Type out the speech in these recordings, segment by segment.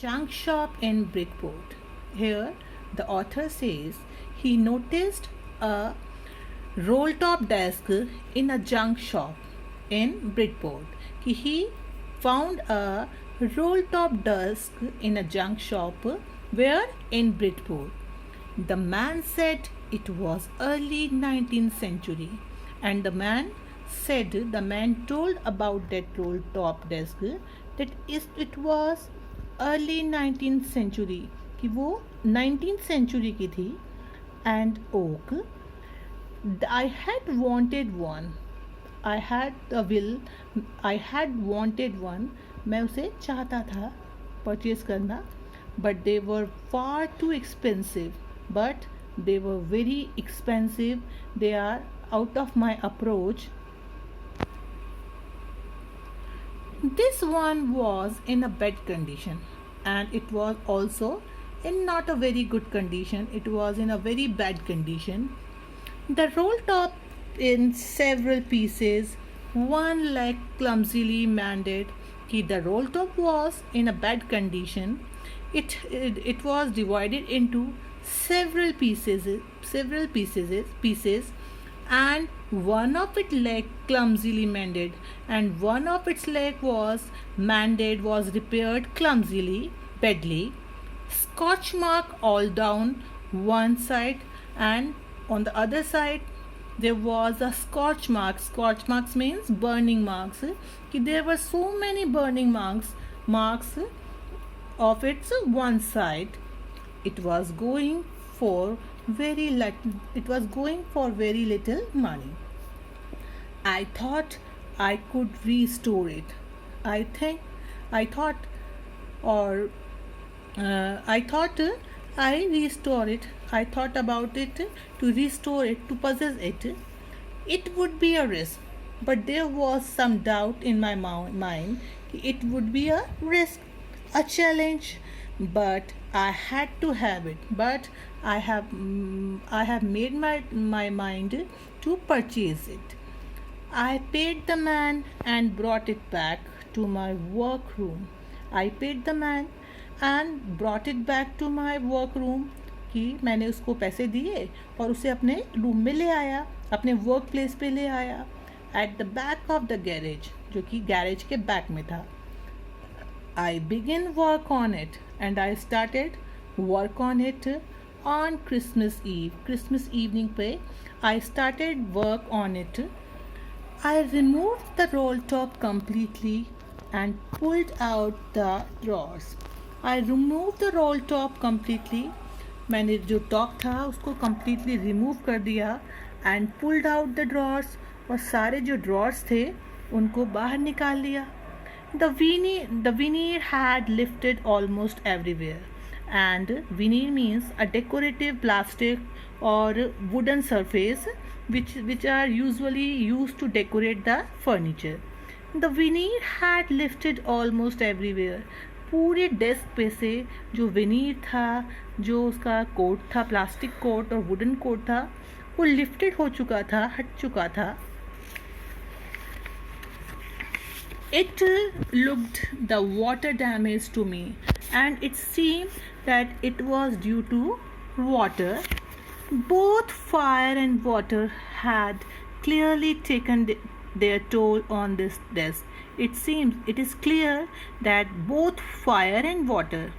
Junk shop in Bridgeport. Here, the author says he noticed a roll top desk in a junk shop in Bridgeport. He found a roll top desk in a junk shop where in Bridgeport. The man said it was early 19th century, and the man told about that roll top desk that it was early 19th century कि वो 19th century की थी and oak I had wanted one I had wanted one मैं उसे चाहता था purchase करना but they were far too expensive but they were very expensive they are out of my approach. This one was in a bad condition, and it was also in not a very good condition. It was in a very bad condition. The roll top in several pieces. One leg clumsily mended. The roll top was in a bad condition. It was divided into several pieces, and one of its leg clumsily mended, and one of its leg was repaired clumsily, badly. Scotch mark all down one side, and on the other side there was a scorch mark. Scorch marks means burning marks. There were so many burning marks of its one side. It was going for very little money. I thought I could restore it. I thought I restore it. I thought about it to restore it, to possess it. It would be a risk, but there was some doubt in my mind. It would be a risk, a challenge, but I had to have it. But I have made my mind to purchase it. I paid the man and brought it back to my workroom. I paid the man and brought it back to my workroom. कि मैंने उसको पैसे दिए और उसे अपने room में ले आया, अपने वर्क प्लेस पे ले आया. At the back of the garage, जो कि गैरेज के बैक में था. I began work on it, and I started work on it on Christmas Eve. Christmas evening पे I started work on it. I removed the roll top completely and pulled out the drawers. I removed the roll top completely. मैंने जो top था उसको completely remove कर दिया and pulled out the drawers, और सारे जो drawers थे उनको बाहर निकाल लिया. The veneer had lifted almost everywhere, and veneer means a decorative plastic or wooden surface which are usually used to decorate the furniture. The veneer had lifted almost everywhere. पूरे desk पे से जो veneer था, जो उसका coat था, plastic coat और wooden coat था, वो लिफ्टेड हो चुका था, हट चुका था. It looked the water damage to me, and it seemed that it was due to water. Both fire and water had clearly taken their toll on this desk. It is clear that both fire and water,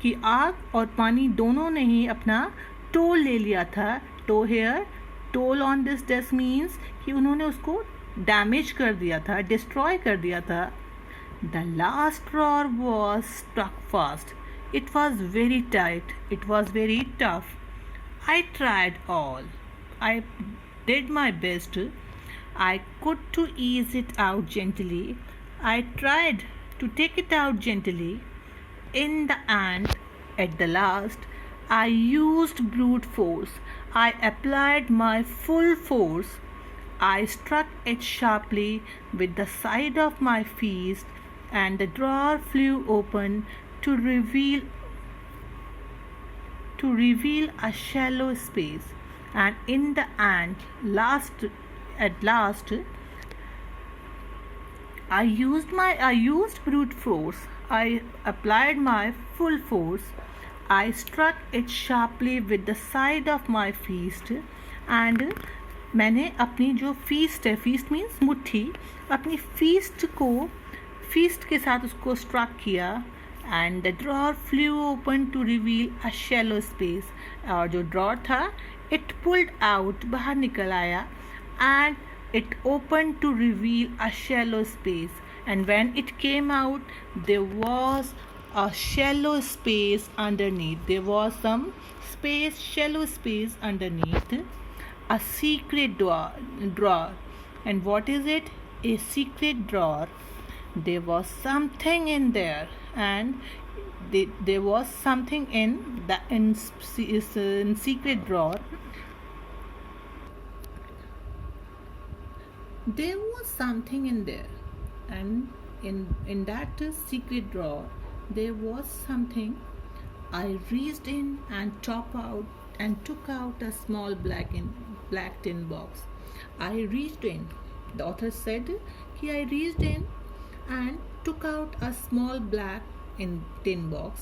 कि आग और पानी दोनों ने ही अपना toll ले लिया था. Toll on this desk means कि उन्होंने उसको डैमेज कर दिया था, डिस्ट्रॉय कर दिया था. The last drawer was stuck fast. It was very tight. It was very tough. I tried all. I did my best. I could to ease it out gently. I tried to take it out gently. In the end, at the last, I used brute force. I applied my full force. I struck it sharply with the side of my fist, and the drawer flew open to reveal a shallow space. And in the end, at last, I used brute force. I applied my full force. I struck it sharply with the side of my fist and मैंने अपनी जो feast है, feast means मुट्ठी, अपनी feast के साथ उसको struck किया and the drawer flew open to reveal a shallow space. और जो ड्रॉर था इट पुल्ड आउट, बाहर निकल आया and it opened to reveal a shallow space, and when it came out there was a shallow space underneath. There was some space, shallow space underneath, a secret drawer. And what is it? A secret drawer. There was something in there, and there was something in the in secret drawer. There was something in there, and in that secret drawer there was something. I reached in and took out a small black tin box. I reached in, the author said कि I reached in and took out a small black tin box,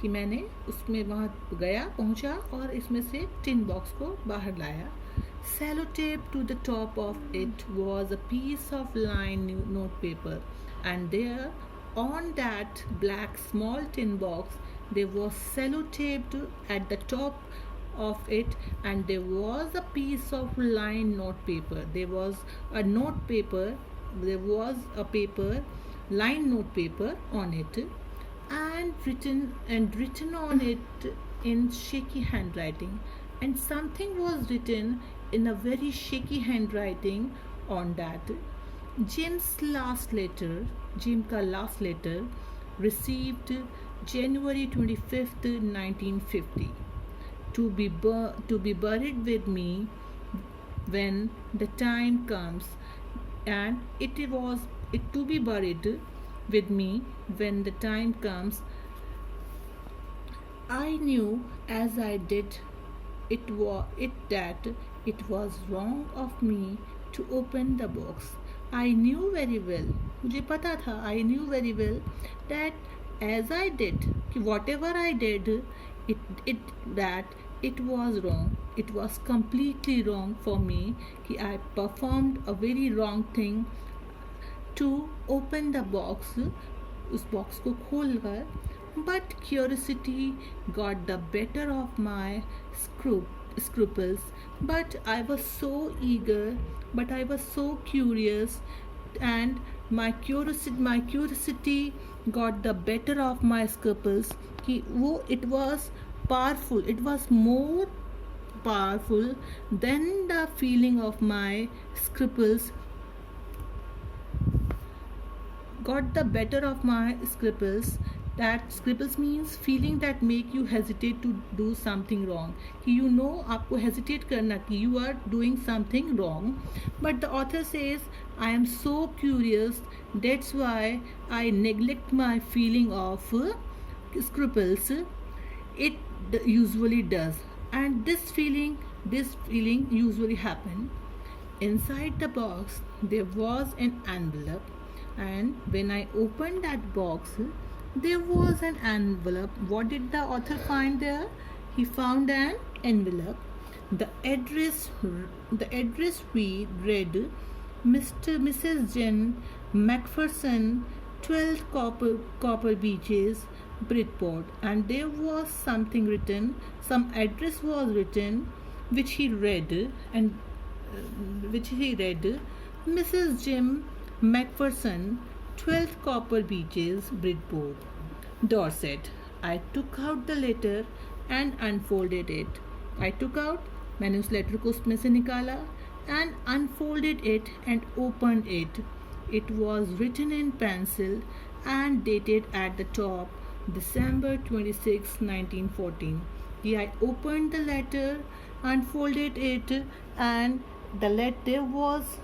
कि मैंने उसमें वहाँ गया, पहुँचा और इसमें से टिन बॉक्स को बाहर लाया. Sellotape to the top of it was a piece of lined notepaper, and there on that black small tin box there was sellotaped at the top of it, and there was a piece of lined notepaper. There was a paper, lined notepaper on it, and written on it in shaky handwriting, and something was written in a very shaky handwriting on that. Jim का last letter received January 25th, 1950, to be buried with me when the time comes, and it to be buried with me when the time comes. I knew as I did that it was wrong of me to open the box. I knew very well, मुझे पता था, I knew very well that as I did, कि whatever I did, it was wrong. It was completely wrong for me, कि I performed a very wrong thing to open the box, उस box को खोल कर. But curiosity got the better of my scruples. But I was so eager, but I was so curious, and my curiosity got the better of my scruples. कि वो it was powerful, it was more powerful than the feeling of my scruples. Got the better of my scruples. That scruples means feeling that make you hesitate to do something wrong, कि you know आपको hesitate करना कि you are doing something wrong. But the author says I am so curious, that's why I neglect my feeling of scruples. It usually does, and this feeling usually happen. Inside the box there was an envelope, and when I opened that box there was an envelope. What did the author find there? He found an envelope. The address read Mrs. Jen Macpherson, 12 Copper Beaches, Bridport, and there was something written, some address was written, which he read, Mrs. Jim Macpherson, 12 Copper Beaches, Bridport, Dorset. I took out the letter and unfolded it. मैंने उस letter को उसमें से निकाला and unfolded it and opened it. It was written in pencil and dated at the top December 26, 1914. I opened the letter, unfolded it, and the letter was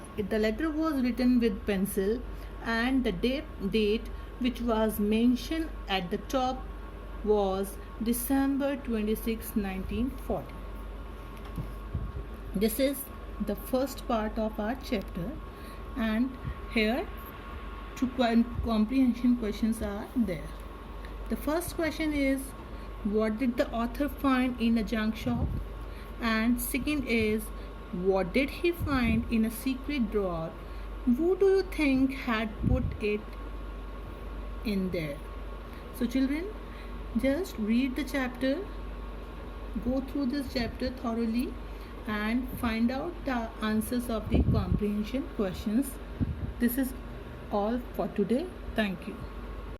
written with pencil, and the date which was mentioned at the top was December 26, 1940. This is the first part of our chapter, and here two comprehension questions are there. The first question is, what did the author find in a junk shop? And second is, what did he find in a secret drawer? Who do you think had put it in there? So children, just read the chapter, go through this chapter thoroughly and find out the answers of the comprehension questions. This is all for today. Thank you.